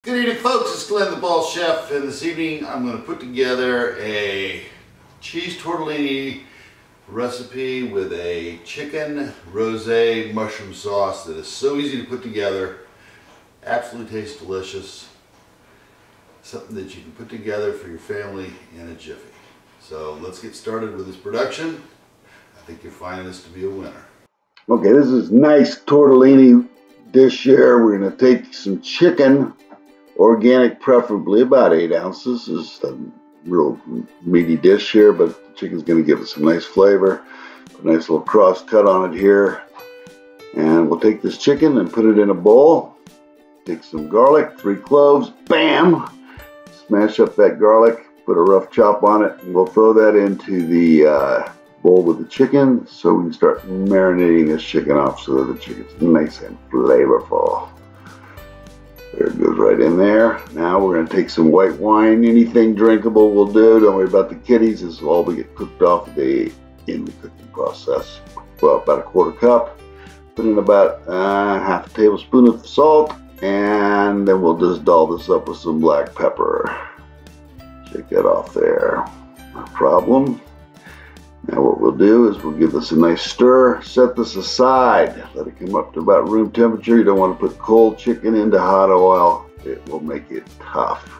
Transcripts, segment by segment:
Good evening, folks. It's Glenn the Ball Chef, and this evening I'm going to put together a cheese tortellini recipe with a chicken rosé mushroom sauce that is so easy to put together. Absolutely tastes delicious. Something that you can put together for your family in a jiffy. So let's get started with this production. I think you'll find this to be a winner. Okay, this is nice tortellini dish here. We're going to take some chicken. Organic, preferably, about 8 ounces. This is a real meaty dish here, but the chicken's going to give it some nice flavor. Put a nice little cross cut on it here. And we'll take this chicken and put it in a bowl. Take some garlic, 3 cloves, bam! Smash up that garlic, put a rough chop on it, and we'll throw that into the bowl with the chicken so we can start marinating this chicken off so that the chicken's nice and flavorful. There it goes right in there. Now we're going to take some white wine. Anything drinkable will do. Don't worry about the kiddies. This will all be cooked off in the cooking process. Well, about a 1/4 cup. Put in about half a tablespoon of salt. And then we'll just doll this up with some black pepper. Shake that off there. No problem. Now what we'll do is we'll give this a nice stir, set this aside, let it come up to about room temperature. You don't want to put cold chicken into hot oil. It will make it tough.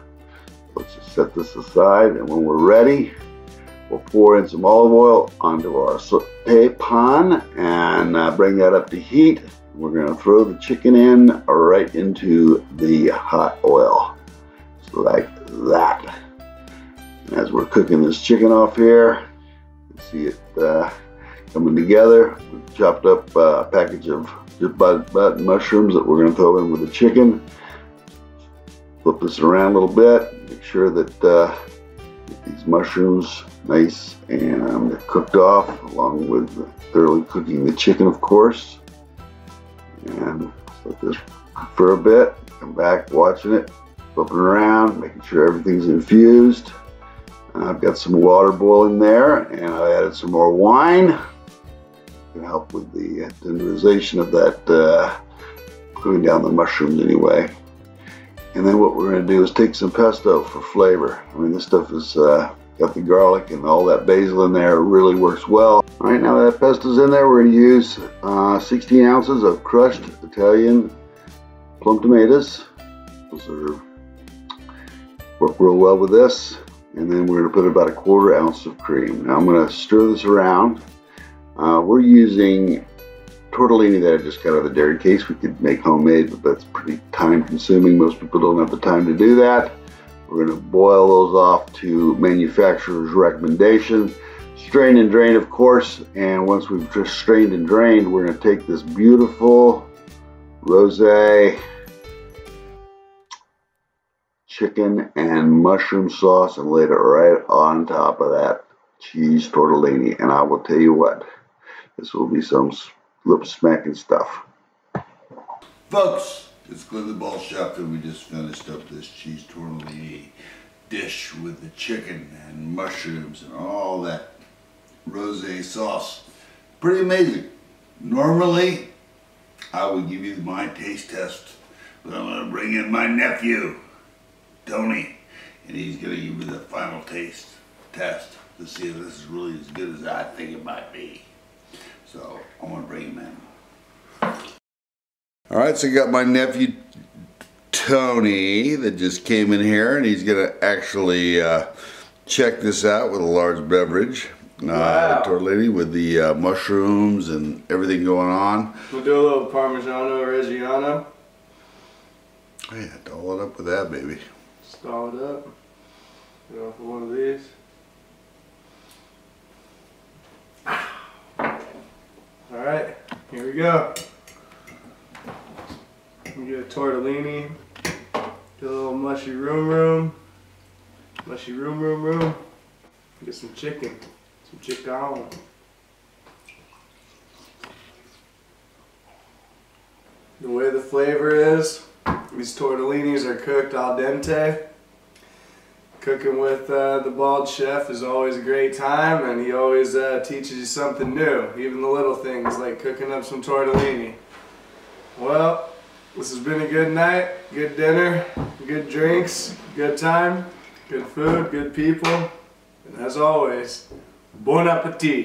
Let's just set this aside, and when we're ready, we'll pour in some olive oil onto our saute pan and bring that up to heat. We're going to throw the chicken in right into the hot oil, so like that. And as we're cooking this chicken off here, see it coming together. We've chopped up a package of just button mushrooms that we're going to throw in with the chicken. Flip this around a little bit. Make sure that get these mushrooms nice and cooked off, along with thoroughly cooking the chicken, of course. And let this cook for a bit. Come back, watching it, flipping around, making sure everything's infused. I've got some water boiling there, and I added some more wine. Can help with the tenderization of that, cooking down the mushrooms anyway. And then what we're going to do is take some pesto for flavor. I mean, this stuff has got the garlic and all that basil in there. It really works well. All right, now that pesto's in there, we're going to use 16 ounces of crushed Italian plum tomatoes. Those work real well with this. And then we're going to put about a 1/4 ounce of cream. Now I'm going to stir this around. We're using tortellini that I just got out of the dairy case. We could make homemade, but that's pretty time consuming. Most people don't have the time to do that. We're going to boil those off to manufacturer's recommendation. Strain and drain, of course. And once we've just strained and drained, we're going to take this beautiful rosé chicken and mushroom sauce and laid it right on top of that cheese tortellini. And I will tell you what, this will be some lip smacking stuff. Folks, it's Glenn the Ball Chef, and we just finished up this cheese tortellini dish with the chicken and mushrooms and all that rosé sauce. Pretty amazing. Normally, I would give you my taste test, but I'm going to bring in my nephew, Tony, and he's going to give me the final taste test to see if this is really as good as I think it might be. So I want to bring him in. Alright, so I got my nephew Tony that just came in here, and he's going to actually check this out with a large beverage. Wow. Tortellini with the mushrooms and everything going on. We'll do a little Parmigiano Reggiano. Yeah, doll it up with that, baby. Stall it up. Get off of one of these. Alright, here we go. We get a tortellini. Get a little mushy room. Mushy room. Get some chicken. Some chicken. The way the flavor is, these tortellinis are cooked al dente. Cooking with the Bald Chef is always a great time, and he always teaches you something new, even the little things like cooking up some tortellini. Well, this has been a good night, good dinner. good drinks, good time, good food, good people, and as always, bon appetit.